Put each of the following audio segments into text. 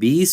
20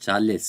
40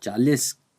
40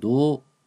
2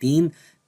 3۔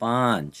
5۔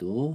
2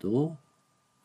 2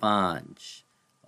5،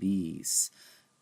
20۔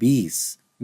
20۔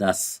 10۔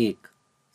1۔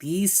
30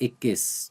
21۔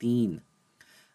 3۔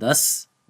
10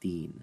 3۔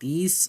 30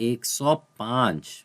105۔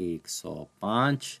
105،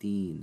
3۔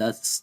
10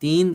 3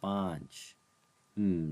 5۔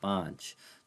5۔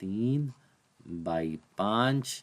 3/5،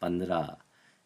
15۔